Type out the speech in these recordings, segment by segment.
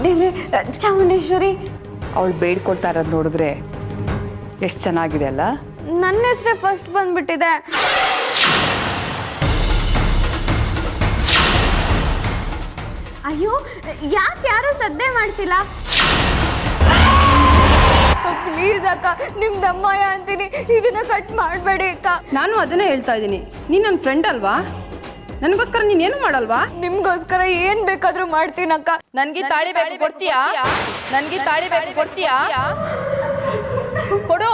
ದೇವ್ರೆ, ಚಾಮುಂಡೇಶ್ವರಿ. ಅವಳು ಬೇಡ್ಕೊಳ್ತಾ ಇರೋದು ನೋಡಿದ್ರೆ ಎಷ್ಟು ಚೆನ್ನಾಗಿದೆ ಅಲ್ಲ. ನನ್ನ ಹೆಸರೇ ಫಸ್ಟ್ ಬಂದ್ಬಿಟ್ಟಿದೆ. ಅಯ್ಯೋ, ಯಾಕೆ ಯಾರು ಸದ್ದೆ ಮಾಡ್ತಿಲ್ಲ? ಪ್ಲೀಸ್ ಅಕ್ಕ, ನಿಮ್ದಮ್ಮಯ್ಯ ಅಂತೀನಿ, ಇದನ್ನ ಕಟ್ ಮಾಡಬೇಡಿ ಅಕ್ಕ. ನಾನು ಅದನ್ನೇ ಹೇಳ್ತಾ ಇದ್ದೀನಿ. ನೀನು ನನ್ನ ಫ್ರೆಂಡ್ ಅಲ್ವಾ? ನನಗೋಸ್ಕರ ನೀನೇನು ಮಾಡಲ್ವಾ? ನಿಮ್ಗೋಸ್ಕರ ಏನ್ ಬೇಕಾದ್ರೂ ಮಾಡ್ತೀನಕ್ಕ. ನನ್ಗೆ ತಾಳಿ ಬೇಕು ಕೊಡ್ತೀಯಾ? ನನ್ಗೆ ತಾಳಿ ಬೇಕು ಕೊಡ್ತೀಯಾ? ಕೊಡು.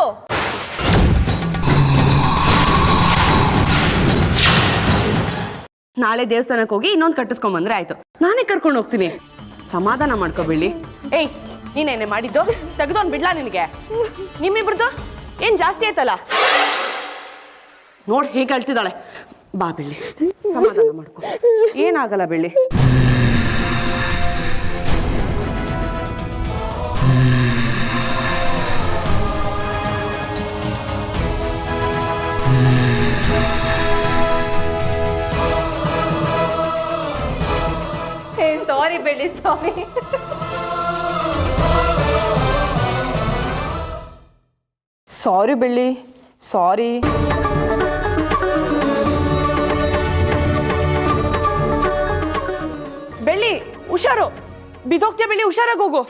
ನಾಳೆ ದೇವಸ್ಥಾನಕ್ಕೆ ಹೋಗಿ ಇನ್ನೊಂದು ಕಟ್ಟಿಸ್ಕೊಂಡ್ ಬಂದ್ರೆ ಆಯ್ತು. ನಾನೇ ಕರ್ಕೊಂಡು ಹೋಗ್ತೀನಿ. ಸಮಾಧಾನ ಮಾಡ್ಕೋಬೇಡಿ. ಏಯ್, ನೀನೇನೆ ಮಾಡಿದ್ದು? ತೆಗೆದೋನ್ ಬಿಡ್ಲಾ ನಿನಗೆ? ನಿಮ್ಮಿಬ್ರದ್ದು ಏನ್ ಜಾಸ್ತಿ ಆಯ್ತಲ್ಲ? ನೋಡ್ ಹೇಗೆ ಅಳ್ತಿದ್ದಾಳೆ. ಬಾ ಬೆಳ್ಳಿ, ಸಮಾಧಾನ ಮಾಡ್ಕೊ. ಏನಾಗಲ್ಲ ಬೆಳ್ಳಿ. ಸಾರಿ ಬೆಳ್ಳಿ, ಸಾರಿ. ಸಾರಿ ಬೆಳ್ಳಿ, ಸಾರಿ. ಬೆಳ್ಳಿ ಹುಷಾರು, ಬಿದೋಗ್ತೀಯ ಬೆಳ್ಳಿ, ಹುಷಾರಾಗಿ ಹೋಗು.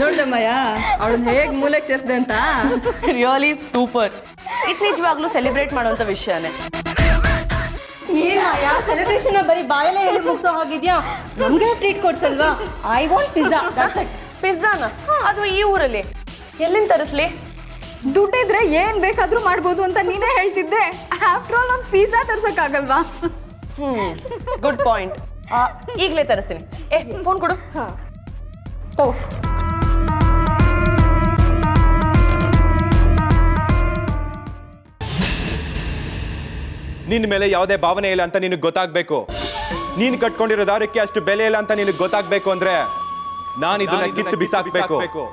ನೋಡ್ದಮ್ಮಯ್ಯ ಅವಳನ್ನ ಹೇಗೆ ಮೂಲೆಗೆ ಸೇರಿಸಿದೆ ಅಂತ. Really super. ಇದು ನಿಜವಾಗ್ಲೂ ಸೆಲೆಬ್ರೇಟ್ ಮಾಡುವಂತ ವಿಷಯನೇ. ಏನಯ್ಯ ಸೆಲೆಬ್ರೇಷನ್ ಬರೀ ಬಾಯಲ್ಲೇ ಹೇಳಿ ಮುಗಿಸೋ ಹೋಗಿದ್ಯಾ? ನಮ್ಗೆ ಟ್ರೀಟ್ ಕೊಡ್ಸಲ್ವಾ? I want pizza. ಪಿಜ್ಜಾನ? ಅದು ಈ ಊರಲ್ಲಿ ಎಲ್ಲಿಂದ ತರಿಸ್ಲಿ? ದುಡ್ಡಿದ್ರೆ ಏನ್ ಬೇಕಾದ್ರೂ ಮಾಡ್ಬೋದು ಅಂತ ನೀನೇ ಹೇಳ್ತಿದ್ದೆ. ಆಫ್ಟರ್ ಆಲ್ ಒಂದು ಪಿಜ್ಜಾ ತರ್ಸಕ್ಕಾಗಲ್ವಾ? Good point. ಈಗಲೇ ತರಿಸ್ತೀನಿ. ಫೋನ್ ಕೊಡು. ನಿನ್ನ ಮೇಲೆ ಯಾವುದೇ ಭಾವನೆ ಇಲ್ಲ ಅಂತ ನಿನಗೆ ಗೊತ್ತಾಗಬೇಕು. ನೀನು ಕಟ್ಕೊಂಡಿರೋ ದಾರಕ್ಕೆ ಅಷ್ಟು ಬೆಲೆ ಇಲ್ಲ ಅಂತ ನಿನಗೆ ಗೊತ್ತಾಗಬೇಕು ಅಂದ್ರೆ ನಾನು ಇದನ್ನ ಕಿತ್ತು ಬಿಸಾಕಬೇಕು.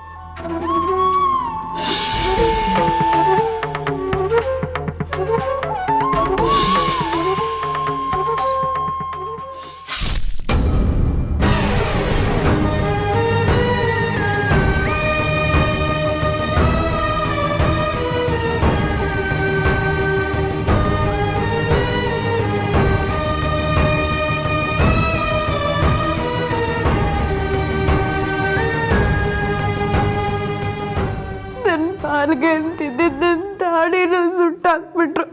ನಾಲ್ಗೆ ಅಂತಿದ್ದೆ, ನನ್ನ ತಾಡಿನ ಸುಟ್ಟಾಕ್ಬಿಟ್ರು.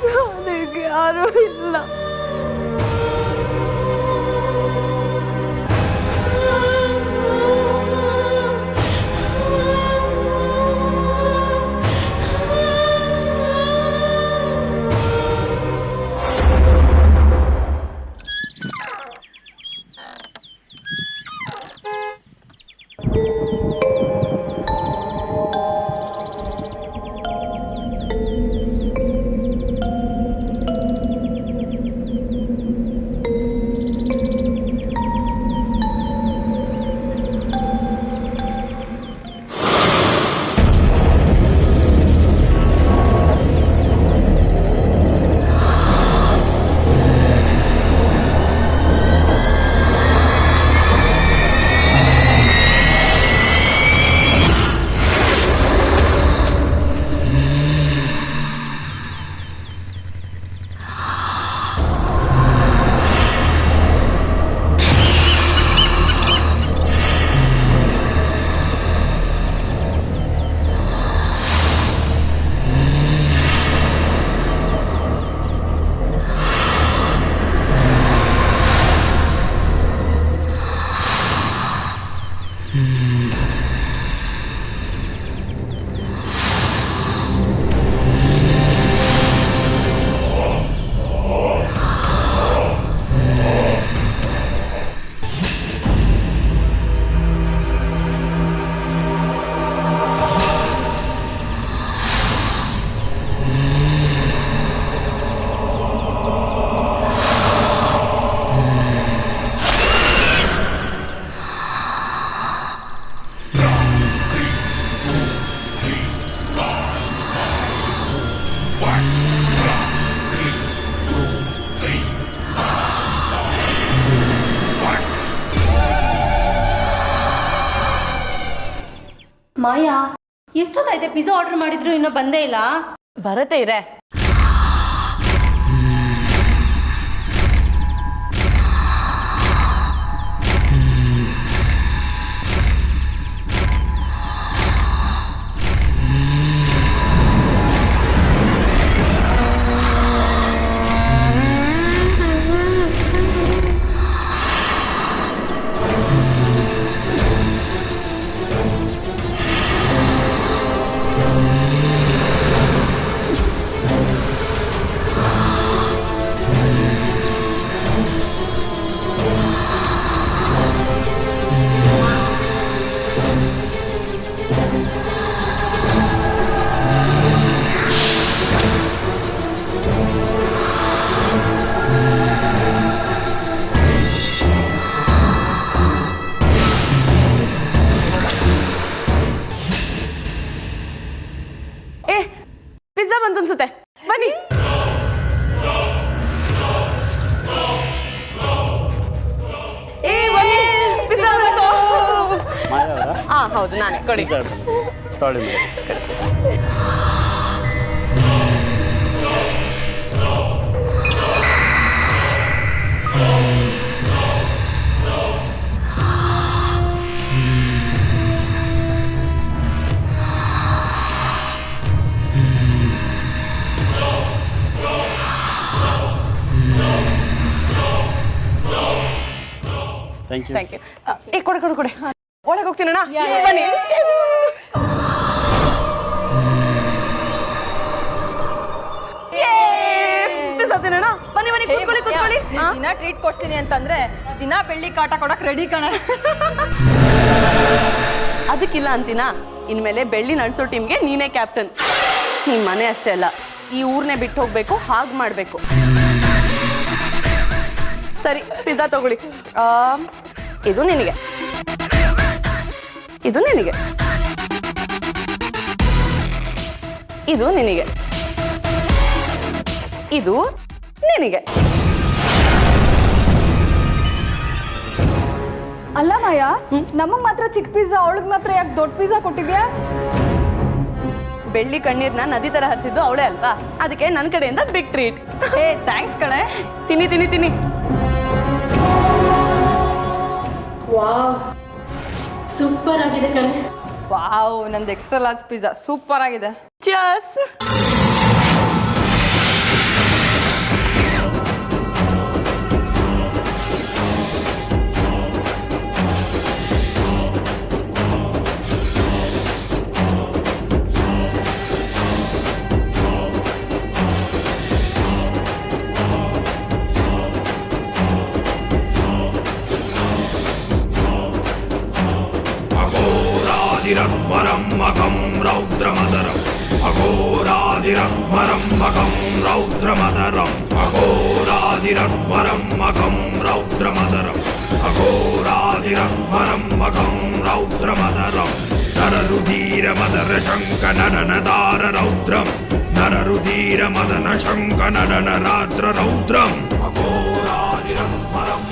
ನನಗೆ ಯಾರೂ ಇಲ್ಲ. ಮಾಯಾ ಎಷ್ಟೊತ್ತಾಯ್ತೆ ಪಿಜ್ಜಾ ಆರ್ಡರ್ ಮಾಡಿದ್ರು ಇನ್ನೂ ಬಂದೇ ಇಲ್ಲ. ಬರತ್ತೆ ಇರೇ. ಏ ಪಿಜ್ಜಾ ಬಂತು ಅನ್ಸುತ್ತೆ, ಬನ್ನಿ. ಏ ಬನ್ನಿ, ಪಿಜ್ಜಾ ಬಂತು. ಹಾ ಹೌದು, ನಾನೇ. ಕೊಡಿ. Thank you. ಏ ಕೊಡೆ ಕೊಡೆ ಕೊಡೆ. ಒಳಗೆ ಹೋಗ್ತೀನಣ್ಣ, ಬನ್ನಿ. ಪಿಜ್ಜಾ ತಿನ್ನೋಣ, ಬನ್ನಿ ಬನ್ನಿ, ಕೂತ್ಕೊಳ್ಳಿ ಕೂತ್ಕೊಳ್ಳಿ. ದಿನ ಟ್ರೀಟ್ ಕೊಡ್ತೀನಿ ಅಂತಂದ್ರೆ ದಿನ ಬೆಳ್ಳಿ ಕಾಟ ಕೊಡಕ್ ರೆಡಿ ಕಣ. ಅದಕ್ಕಿಲ್ಲ ಅಂತೀನಾ, ಇನ್ಮೇಲೆ ಬೆಳ್ಳಿ ನಡೆಸೋ ಟೀಮ್ಗೆ ನೀನೇ ಕ್ಯಾಪ್ಟನ್. ನಿಮ್ಮ ಮನೆ ಅಷ್ಟೇ ಅಲ್ಲ, ಈ ಊರ್ನೇ ಬಿಟ್ಟು ಹೋಗ್ಬೇಕು, ಹಾಗೆ ಮಾಡಬೇಕು. ಸರಿ, ಪಿಜ್ಜಾ ತಗೊಳ್ಳಿ. ಇದು ನಿನಗೆ, ಇದು ನಿನಗೆ, ಇದು ನಿನಗೆ, ಇದು ನಿನಗೆ. ಅಲ್ಲ ಮಾಯಾ, ನಮಗ್ ಮಾತ್ರ ಚಿಕ್ಕ ಪಿಜ್ಜಾ, ಅವಳಿಗೆ ಮಾತ್ರ ಯಾಕೆ ದೊಡ್ಡ ಪಿಜ್ಜಾ ಕೊಟ್ಟಿದ್ಯಾ? ಬೆಳ್ಳಿ ಕಣ್ಣೀರ್ನ ನದಿ ತರ ಹರಿಸಿದ್ದು ಅವಳೇ ಅಲ್ವಾ, ಅದಕ್ಕೆ ನನ್ನ ಕಡೆಯಿಂದ ಬಿಗ್ ಟ್ರೀಟ್. ಏ ಥ್ಯಾಂಕ್ಸ್ ಕಣೆ. ತಿನ್ನಿ ತಿನ್ನಿ ತಿನ್ನಿ. ವಾವ್, ಸೂಪರ್ ಆಗಿದೆ ಕಣೆ. ವಾವ್, ನಂದು ಎಕ್ಸ್ಟ್ರಾ ಲಾರ್ಜ್ ಪಿಜ್ಜಾ ಸೂಪರ್ ಆಗಿದೆ. Cheers. अघोराधिरमरं रौद्रमदरम् अघोराधिरमरं रौद्रमदरम् अघोराधिरमरं रौद्रमदरम् अघोराधिरमरं रौद्रमदरम् नररुधिरमदर शङ्कननदार रौद्रम् नररुधिरमदन शङ्कननरात्र रौद्रम् अघोराधिरमरं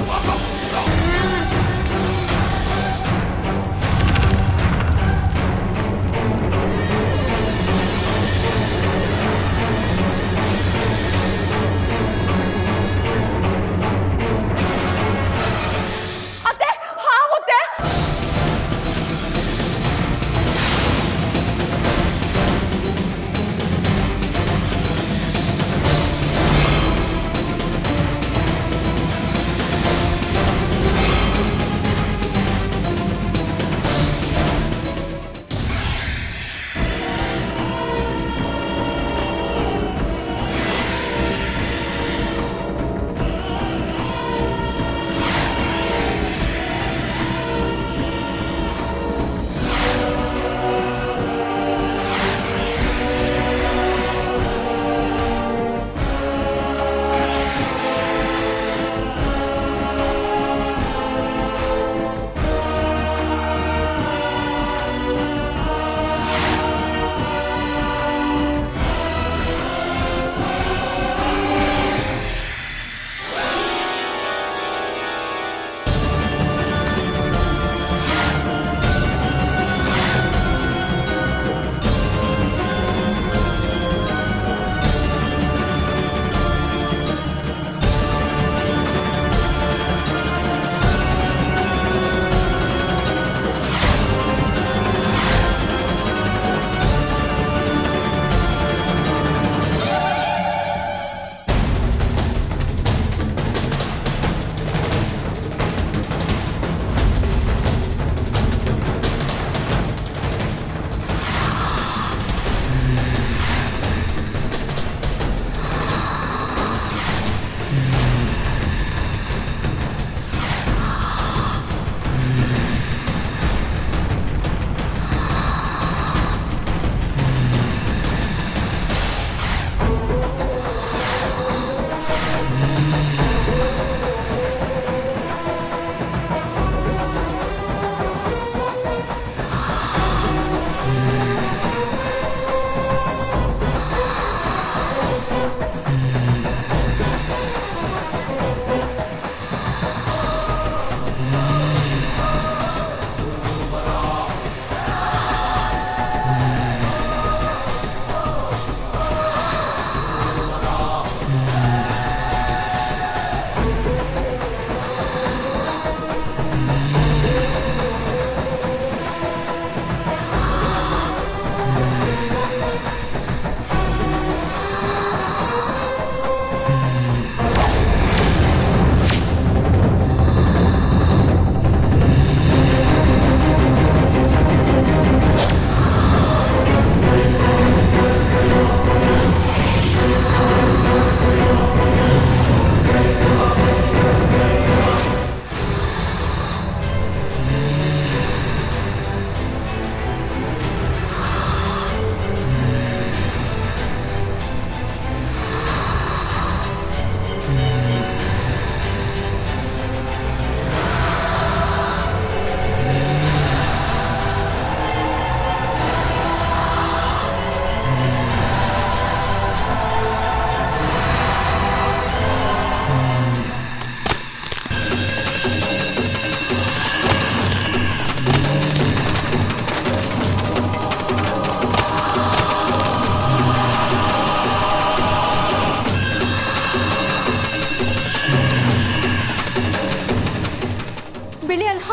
ಬಿಳಿ ಅಲ್ಲಿ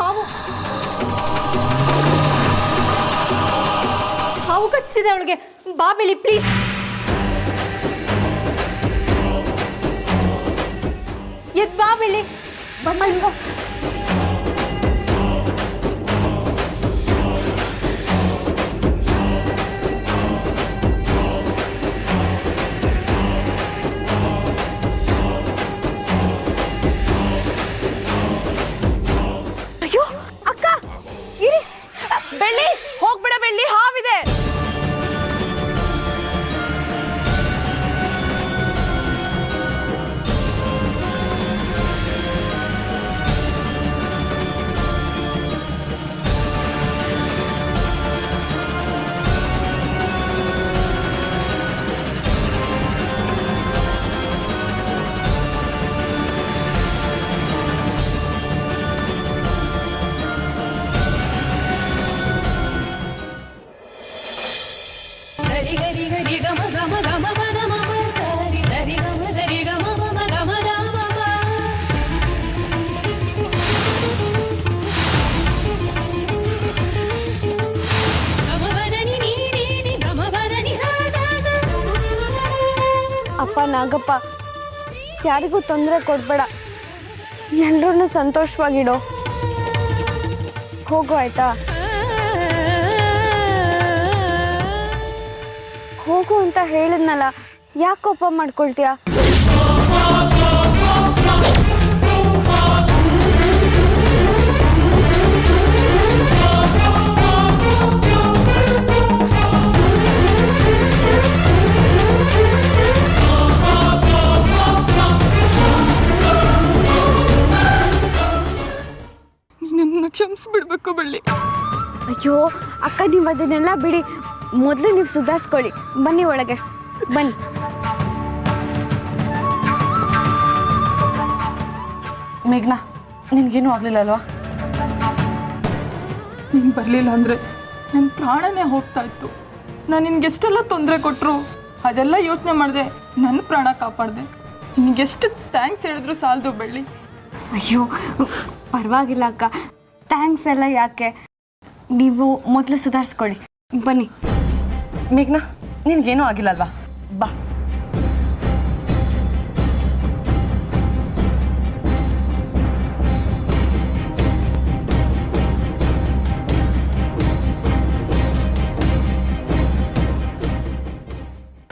ಹಾವು ಕಚ್ತಿದೆ ಅವಳಿಗೆ. ಬಾ ಬಿಳಿ ಪ್ಲೀಸ್. ಎದ್ ಬಾ ಬಿಳಿ. ಬಮ್ಮ. ಅಯ್ಯೋ ಅಕ್ಕ ಇರಿ. ಬೆಳ್ಳಿ ಹೋಗ್ಬಿಡ ಬೆಳ್ಳಿ, ಹಾವಿದೆ. ಅಪ್ಪ ನಾಗಪ್ಪ, ಯಾರಿಗೂ ತೊಂದರೆ ಕೊಡಬೇಡ, ಎಲ್ಲರೂ ಸಂತೋಷವಾಗಿಡು. ಹೋಗು ಆಯ್ತಾ? ಹೋಗು ಅಂತ ಹೇಳಿದ್ನಲ್ಲ, ಯಾಕೆ ಕೋಪ ಮಾಡ್ಕೊಳ್ತೀಯಾ? ನಿನ್ನ ಕ್ಷಮಿಸ್ಬಿಡ್ಬೇಕು ಬೆಳ್ಳಿ. ಅಯ್ಯೋ ಅಕ್ಕ, ನೀವು ಅದನ್ನೆಲ್ಲ ಬಿಡಿ, ಮೊದಲು ನೀವು ಸುಧಾರಿಸ್ಕೊಳ್ಳಿ. ಬನ್ನಿ ಒಳಗೆ ಬನ್ನಿ. ಮೇಘ್ನಾ, ನಿನ್ಗೇನು ಆಗ್ಲಿಲ್ಲ ಅಲ್ವಾ? ನೀನು ಬರಲಿಲ್ಲ ಅಂದರೆ ನನ್ನ ಪ್ರಾಣನೇ ಹೋಗ್ತಾ ಇತ್ತು. ನಾನು ನಿನ್ಗೆಷ್ಟೆಲ್ಲ ತೊಂದರೆ ಕೊಟ್ಟರು ಅದೆಲ್ಲ ಯೋಚನೆ ಮಾಡಿದೆ, ನನ್ನ ಪ್ರಾಣ ಕಾಪಾಡಿದೆ. ನಿನಗೆಷ್ಟು ಥ್ಯಾಂಕ್ಸ್ ಹೇಳಿದ್ರು ಸಾಲದು ಬೆಳ್ಳಿ. ಅಯ್ಯೋ ಪರವಾಗಿಲ್ಲ ಅಕ್ಕ, ಥ್ಯಾಂಕ್ಸ್ ಎಲ್ಲ ಯಾಕೆ, ನೀವು ಮೊದಲು ಸುಧಾರಿಸ್ಕೊಳ್ಳಿ. ಬನ್ನಿ. ಮೇಘ್ನಾ, ನಿನ್ಗೇನೂ ಆಗಿಲ್ಲ ಅಲ್ವಾ? ಬಾ.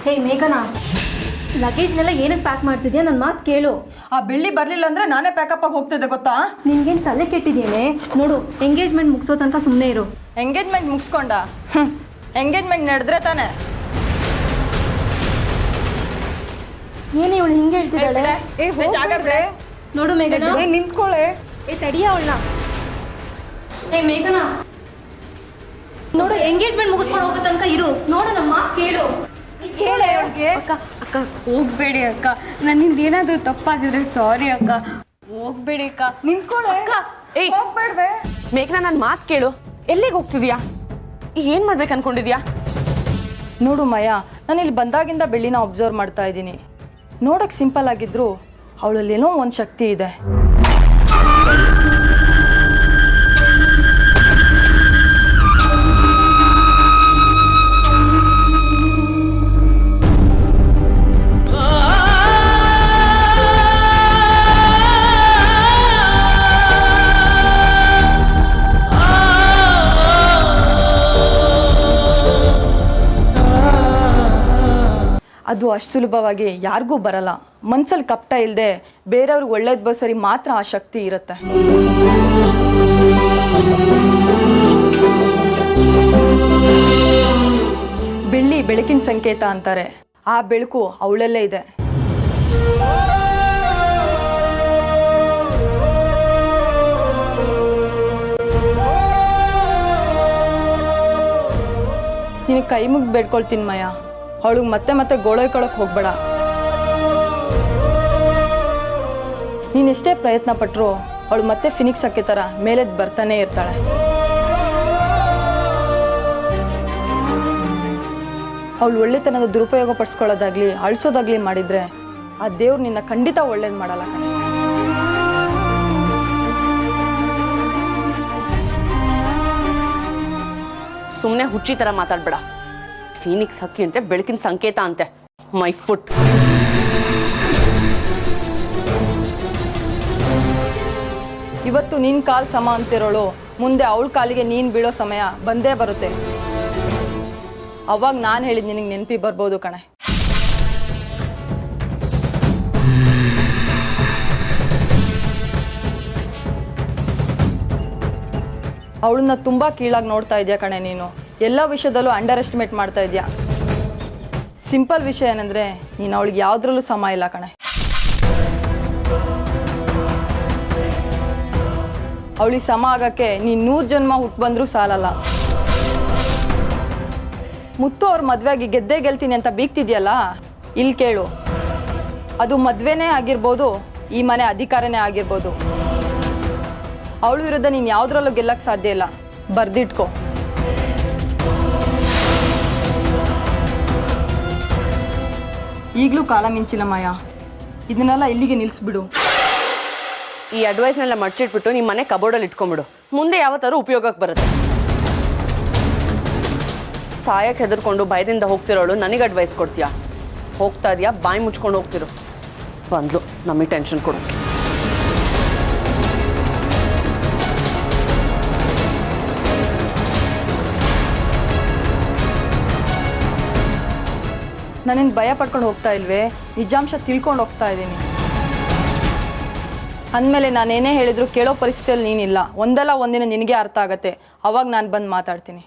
ಹೇ ಮೇಘನಾ, ಲಗೇಜ್ನೆಲ್ಲ ಏನಕ್ಕೆ ಪ್ಯಾಕ್ ಮಾಡ್ತಿದ್ಯಾ? ನನ್ನ ಮಾತು ಕೇಳು. ಆ ಬೆಳ್ಳಿ ಬರಲಿಲ್ಲ ಅಂದರೆ ನಾನೇ ಪ್ಯಾಕಪ್ ಆಗಿ ಹೋಗ್ತಿದ್ದೆ ಗೊತ್ತಾ? ನಿನ್ಗೇನು ತಲೆ ಕೆಟ್ಟಿದ್ದೇನೆ? ನೋಡು, ಎಂಗೇಜ್ಮೆಂಟ್ ಮುಗಿಸೋ ತನಕ ಸುಮ್ಮನೆ ಇರು. ಎಂಗೇಜ್ಮೆಂಟ್ ಮುಗಿಸ್ಕೊಂಡ? ಎಂಗೇಜ್ಮೆಂಟ್ ನಡೆದ್ರೆ ತಾನೆ. ಏನೇ ಇವಳು ಹಿಂಗೆ ಹೇಳ್ತಿದ್ದಾಳೆ? ನೋಡು ಮೇಘನಾ, ನಿಂತ್ಕೊಳ್ಳೆ. ತಡಿಯ ಅವಳನ್ನ. ಏ ಮೇಘನಾ, ನೋಡು, ಎಂಗೇಜ್ಮೆಂಟ್ ಮುಗಿಸ್ಕೊಂಡು ಹೋಗೋ ತನಕ ಇರು. ನೋಡು, ನಮ್ಮ ಮಾತು ಕೇಳು. ಅಕ್ಕ ಅಕ್ಕ ಹೋಗ್ಬೇಡಿ ಅಕ್ಕ, ನನ್ನಿಂದ ಏನಾದರೂ ತಪ್ಪಾಗಿದ್ರೆ ಸಾರಿ ಅಕ್ಕ. ಹೋಗ್ಬೇಡಿ ಅಕ್ಕ. ನಿಂತ್ಕೊಳ್ಳೆ. ಏಯ್ ಮೇಘನಾ, ನನ್ನ ಮಾತು ಕೇಳು. ಎಲ್ಲಿಗೆ ಹೋಗ್ತಿದ್ಯಾ? ಏನು ಮಾಡ್ಬೇಕು ಅನ್ಕೊಂಡಿದ್ಯಾ? ನೋಡು ಮಾಯಾ, ನಾನು ಇಲ್ಲಿ ಬಂದಾಗಿಂದ ಬೆಳ್ಳಿನ ಅಬ್ಸರ್ವ್ ಮಾಡ್ತಾ ಇದ್ದೀನಿ. ನೋಡಕ್ಕೆ ಸಿಂಪಲ್ ಆಗಿದ್ರು ಅವಳಲ್ಲೇನೋ ಒಂದು ಶಕ್ತಿ ಇದೆ. ಅದು ಅಷ್ಟು ಸುಲಭವಾಗಿ ಯಾರಿಗೂ ಬರಲ್ಲ. ಮನ್ಸಲ್ಲಿ ಕಪಟ ಇಲ್ಲದೆ ಬೇರೆಯವ್ರಿಗೆ ಒಳ್ಳೇದು ಬಸರಿ ಮಾತ್ರ ಆ ಶಕ್ತಿ ಇರುತ್ತೆ. ಬೆಳ್ಳಿ ಬೆಳಕಿನ ಸಂಕೇತ ಅಂತಾರೆ. ಆ ಬೆಳಕು ಅವಳಲ್ಲೇ ಇದೆ. ನೀನು ಕೈ ಮುಗ್ದು ಬೇಡ್ಕೊಳ್ತೀನಿ ಮಯ, ಅವಳಿಗೆ ಮತ್ತೆ ಮತ್ತೆ ಗೋಳೈಕೊಳಕ್ಕೆ ಹೋಗ್ಬೇಡ. ನೀನೆಷ್ಟೇ ಪ್ರಯತ್ನ ಪಟ್ಟರು ಅವಳು ಮತ್ತೆ ಫಿನಿಕ್ಸ್ ಅಕ್ಕಿ ಥರ ಮೇಲೆದ್ದು ಬರ್ತಾನೆ ಇರ್ತಾಳೆ. ಅವಳು ಒಳ್ಳೆತನದ ದುರುಪಯೋಗ ಪಡಿಸ್ಕೊಳ್ಳೋದಾಗ್ಲಿ ಅಳಿಸೋದಾಗ್ಲಿ ಮಾಡಿದ್ರೆ ಆ ದೇವ್ರು ನಿನ್ನ ಖಂಡಿತ ಒಳ್ಳೇದು ಮಾಡಲ್ಲ. ಸುಮ್ಮನೆ ಹುಚ್ಚಿ ಥರ ಮಾತಾಡ್ಬೇಡ. ಫೀನಿಕ್ಸ್ ಹಕ್ಕಿ ಅಂತೆ, ಬೆಳಕಿನ ಸಂಕೇತ ಅಂತೆ. My foot. ಇವತ್ತು ನಿನ್ನ ಕಾಲು ಸಮ ಅಂತಿರೋಳು ಮುಂದೆ ಅವಳ ಕಾಲಿಗೆ ನೀನು ಬೀಳೋ ಸಮಯ ಬಂದೇ ಬರುತ್ತೆ. ಅವಾಗ ನಾನು ಹೇಳಿದ್ದು ನಿನಗೆ ನೆನಪಿ ಬರ್ಬೋದು ಕಣೆ. ಅವಳನ್ನ ತುಂಬ ಕೀಳಾಗಿ ನೋಡ್ತಾ ಇದೆಯಾ ಕಣೆ ನೀನು. ಎಲ್ಲ ವಿಷಯದಲ್ಲೂ ಅಂಡರ್ ಎಸ್ಟಿಮೇಟ್ ಮಾಡ್ತಾ ಇದೆಯಾ. ಸಿಂಪಲ್ ವಿಷಯ ಏನಂದರೆ ನೀನು ಅವಳಿಗೆ ಯಾವುದ್ರಲ್ಲೂ ಸಮ ಇಲ್ಲ ಕಣೆ. ಅವಳಿಗೆ ಸಮ ಆಗೋಕ್ಕೆ ನೀನು 100 ಜನ್ಮ ಹುಟ್ಟು ಬಂದರೂ ಸಾಲಲ್ಲ. ಮುತ್ತು ಅವ್ರ ಮದುವೆಗೆ ಗೆದ್ದೇ ಗೆಲ್ತೀನಿ ಅಂತ ಬೀಗ್ತಿದ್ಯಲ್ಲ, ಇಲ್ಲಿ ಕೇಳು. ಅದು ಮದುವೆನೇ ಆಗಿರ್ಬೋದು, ಈ ಮನೆ ಅಧಿಕಾರನೇ ಆಗಿರ್ಬೋದು. ಅವಳ ವಿರುದ್ಧ ನೀನು ಯಾವುದ್ರಲ್ಲೂ ಗೆಲ್ಲಕ್ಕೆ ಸಾಧ್ಯ ಇಲ್ಲ. ಬರ್ದಿಟ್ಕೋ. ಈಗಲೂ ಕಾಲ ಮಿಂಚಿಲ್ಲ ಮಾಯಾ. ಇದನ್ನೆಲ್ಲ ಇಲ್ಲಿಗೆ ನಿಲ್ಲಿಸ್ಬಿಡು. ಈ ಅಡ್ವೈಸ್ನೆಲ್ಲ ಮಡ್ಚಿಟ್ಬಿಟ್ಟು ನಿಮ್ಮ ಮನೆ ಕಬೋರ್ಡಲ್ಲಿ ಇಟ್ಕೊಂಡ್ಬಿಡು. ಮುಂದೆ ಯಾವತ್ತಾದ್ರೂ ಉಪಯೋಗಕ್ಕೆ ಬರುತ್ತೆ. ಸಾಯಕ್ಕೆ ಹೆದರ್ಕೊಂಡು ಭಯದಿಂದ ಹೋಗ್ತಿರೋಳು ನನಗೆ ಅಡ್ವೈಸ್ ಕೊಡ್ತೀಯಾ? ಹೋಗ್ತಾ ಇದೆಯಾ? ಬಾಯಿ ಮುಚ್ಕೊಂಡು ಹೋಗ್ತಿರು. ಬಂದ್ಲು ನಮಗೆ ಟೆನ್ಷನ್ ಕೊಡೋಕ್ಕೆ. ನಾನೇನು ಭಯ ಪಡ್ಕೊಂಡು ಹೋಗ್ತಾ ಇಲ್ವೇ, ನಿಜಾಂಶ ತಿಳ್ಕೊಂಡು ಹೋಗ್ತಾ ಇದ್ದೀನಿ. ಅಂದಮೇಲೆ ನಾನೇನೇ ಹೇಳಿದ್ರು ಕೇಳೋ ಪರಿಸ್ಥಿತಿಯಲ್ಲಿ ನೀನಿಲ್ಲ. ಒಂದಲ್ಲ ಒಂದಿನ ನಿನಗೆ ಅರ್ಥ ಆಗತ್ತೆ. ಅವಾಗ ನಾನು ಬಂದು ಮಾತಾಡ್ತೀನಿ.